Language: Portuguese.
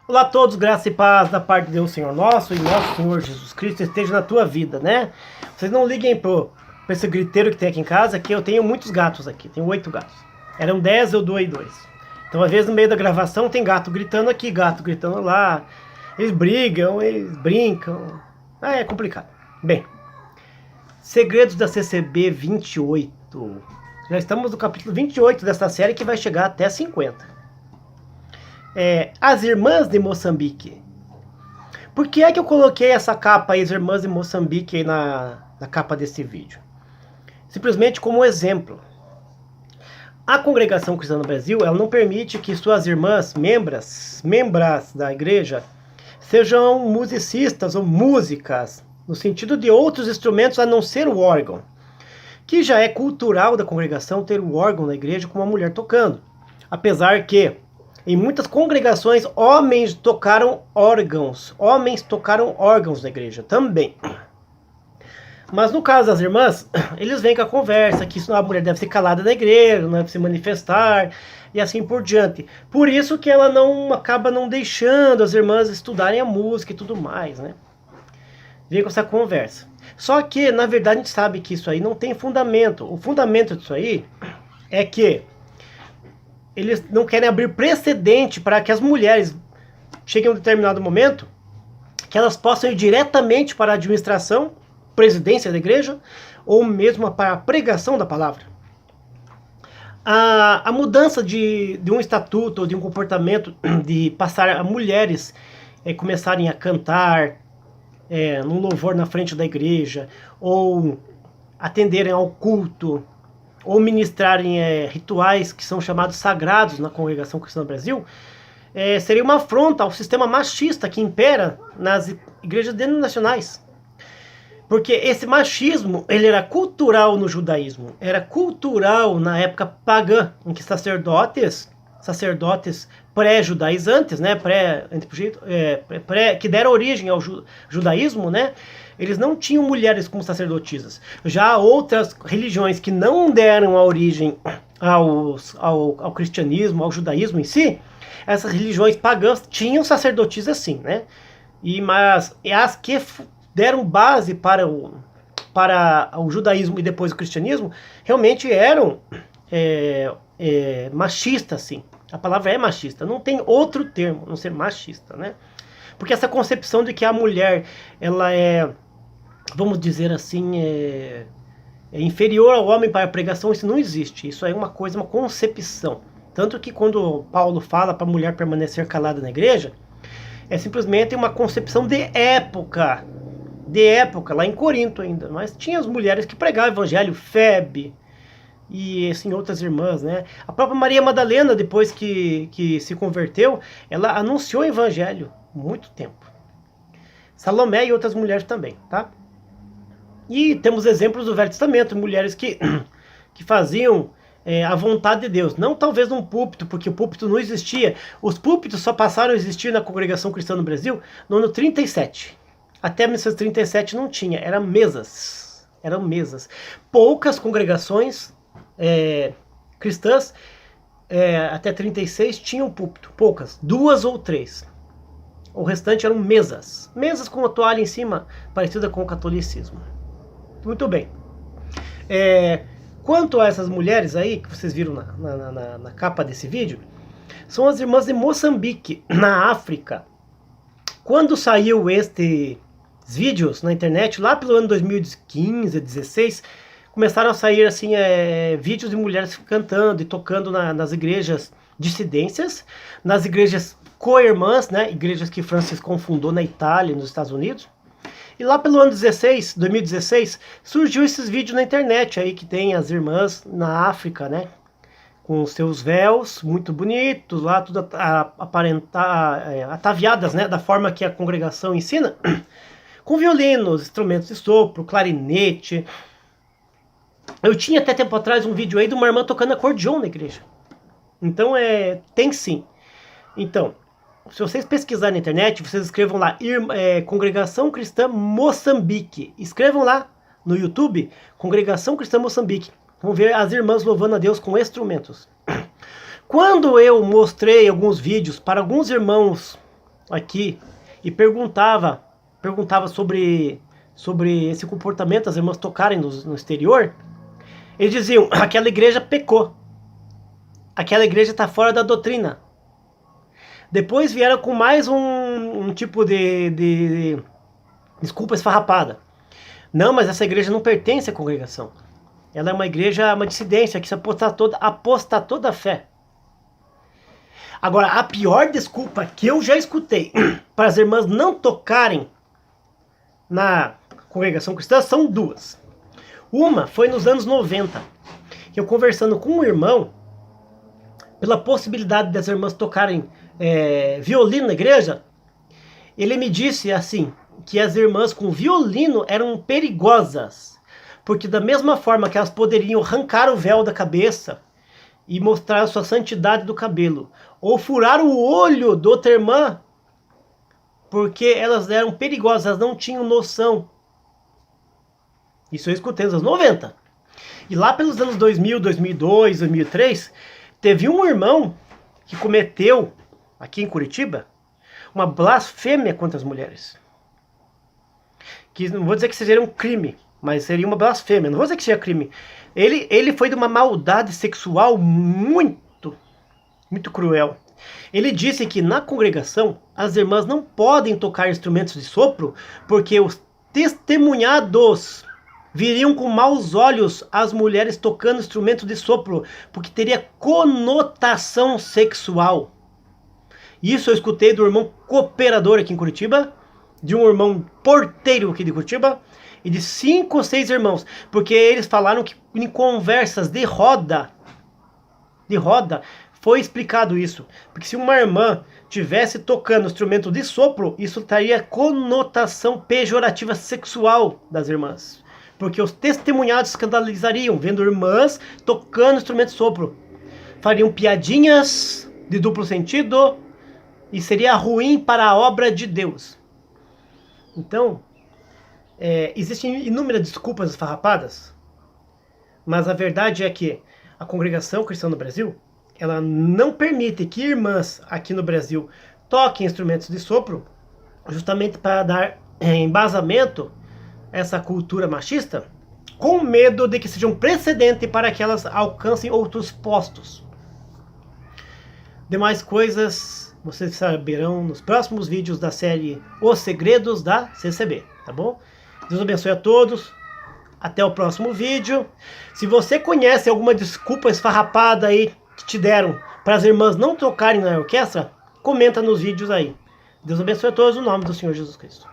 Olá a todos, graça e paz da parte de Deus, Senhor nosso e nosso Senhor Jesus Cristo esteja na tua vida, né? Vocês não liguem pra esse griteiro que tem aqui em casa, que eu tenho muitos gatos aqui, tenho 8 gatos. Eram 10, eu doei 2. Então, às vezes, no meio da gravação, tem gato gritando aqui, gato gritando lá. Eles brigam, eles brincam. É complicado. Bem, segredos da CCB 28. Já estamos no capítulo 28 desta série, que vai chegar até 50. As Irmãs de Moçambique. Por que é que eu coloquei essa capa aí, as Irmãs de Moçambique, aí na capa desse vídeo? Simplesmente como exemplo. A Congregação Cristã no Brasil, ela não permite que suas irmãs, membras da igreja, sejam musicistas ou músicas, no sentido de outros instrumentos a não ser o órgão. Que já é cultural da congregação ter o órgão na igreja com uma mulher tocando. Apesar que em muitas congregações, homens tocaram órgãos na igreja também. Mas no caso das irmãs, eles vêm com a conversa, que a mulher deve ser calada na igreja, não deve se manifestar, e assim por diante. Por isso que ela acaba não deixando as irmãs estudarem a música e tudo mais, né? Vem com essa conversa. Só que, na verdade, a gente sabe que isso aí não tem fundamento. O fundamento disso aí é que eles não querem abrir precedente para que as mulheres cheguem a um determinado momento que elas possam ir diretamente para a administração, presidência da igreja, ou mesmo para a pregação da palavra. A mudança de um estatuto ou de um comportamento de passar a mulheres começarem a cantar num louvor na frente da igreja, ou atenderem ao culto, ou ministrarem rituais que são chamados sagrados na Congregação Cristã no Brasil, seria uma afronta ao sistema machista que impera nas igrejas denominacionais. Porque esse machismo, ele era cultural no judaísmo, era cultural na época pagã, em que sacerdotes pré-judaizantes, né, que deram origem ao judaísmo, né, eles não tinham mulheres como sacerdotisas. Já outras religiões que não deram a origem ao cristianismo, ao judaísmo em si, essas religiões pagãs tinham sacerdotisas sim, né? Mas as que deram base para o judaísmo e depois o cristianismo, realmente eram machistas, sim. A palavra é machista, não tem outro termo, não ser machista, né? Porque essa concepção de que a mulher, ela vamos dizer assim, é inferior ao homem para a pregação, isso não existe. Isso é uma concepção. Tanto que quando Paulo fala para a mulher permanecer calada na igreja, é simplesmente uma concepção de época, lá em Corinto ainda. Mas tinha as mulheres que pregavam o evangelho, Febe, e assim, outras irmãs, né? A própria Maria Madalena, depois que se converteu, ela anunciou o evangelho muito tempo. Salomé e outras mulheres também, tá? E temos exemplos do Velho Testamento, mulheres que faziam a vontade de Deus. Não talvez num púlpito, porque o púlpito não existia. Os púlpitos só passaram a existir na Congregação Cristã no Brasil no ano 37. Até 1937 não tinha, eram mesas. Poucas congregações cristãs até 36 tinham púlpito, poucas, 2 ou 3. O restante eram mesas com a toalha em cima, parecida com o catolicismo. Muito bem. Quanto a essas mulheres aí, que vocês viram na capa desse vídeo, são as irmãs de Moçambique, na África. Quando saiu estes vídeos na internet, lá pelo ano 2015, 2016, começaram a sair assim, vídeos de mulheres cantando e tocando nas igrejas dissidências, nas igrejas co-irmãs, né, igrejas que Francisco fundou na Itália e nos Estados Unidos. E lá pelo ano 2016, surgiu esses vídeos na internet aí que tem as irmãs na África, né? Com seus véus muito bonitos, lá tudo ataviadas, né? Da forma que a congregação ensina, com violinos, instrumentos de sopro, clarinete. Eu tinha até tempo atrás um vídeo aí de uma irmã tocando acordeon na igreja. Então tem sim. Então, se vocês pesquisarem na internet, vocês escrevam lá Congregação Cristã Moçambique. Escrevam lá no YouTube, Congregação Cristã Moçambique. Vão ver as irmãs louvando a Deus com instrumentos. Quando eu mostrei alguns vídeos para alguns irmãos aqui e perguntava sobre esse comportamento das irmãs tocarem no exterior, eles diziam: aquela igreja pecou, aquela igreja está fora da doutrina. Depois vieram com mais um tipo de desculpa esfarrapada. Não, mas essa igreja não pertence à congregação. Ela é uma igreja, uma dissidência, que se apostatou da fé. Agora, a pior desculpa que eu já escutei para as irmãs não tocarem na congregação cristã são duas. Uma foi nos anos 90, que eu conversando com um irmão, pela possibilidade das irmãs tocarem violino na igreja, ele me disse assim, que as irmãs com violino eram perigosas, porque da mesma forma que elas poderiam arrancar o véu da cabeça e mostrar a sua santidade do cabelo, ou furar o olho da outra irmã, porque elas eram perigosas, elas não tinham noção. Isso eu escutei nos anos 90. E lá pelos anos 2000, 2002, 2003, teve um irmão que cometeu, aqui em Curitiba, uma blasfêmia contra as mulheres. Que não vou dizer que seria um crime, mas seria uma blasfêmia. Não vou dizer que seja crime. Ele foi de uma maldade sexual muito cruel. Ele disse que na congregação as irmãs não podem tocar instrumentos de sopro porque os testemunhados viriam com maus olhos as mulheres tocando instrumentos de sopro, porque teria conotação sexual. Isso eu escutei do irmão cooperador aqui em Curitiba, de um irmão porteiro aqui de Curitiba, e de 5 ou 6 irmãos, porque eles falaram que em conversas de roda, foi explicado isso, porque se uma irmã tivesse tocando instrumento de sopro, isso teria conotação pejorativa sexual das irmãs, porque os testemunhados escandalizariam, vendo irmãs tocando instrumento de sopro, fariam piadinhas de duplo sentido, e seria ruim para a obra de Deus. Então, existem inúmeras desculpas esfarrapadas, mas a verdade é que a congregação cristã no Brasil, ela não permite que irmãs aqui no Brasil toquem instrumentos de sopro, justamente para dar embasamento a essa cultura machista, com medo de que seja um precedente para que elas alcancem outros postos. Demais coisas vocês saberão nos próximos vídeos da série Os Segredos da CCB, tá bom? Deus abençoe a todos. Até o próximo vídeo. Se você conhece alguma desculpa esfarrapada aí que te deram para as irmãs não tocarem na orquestra, comenta nos vídeos aí. Deus abençoe a todos, no nome do Senhor Jesus Cristo.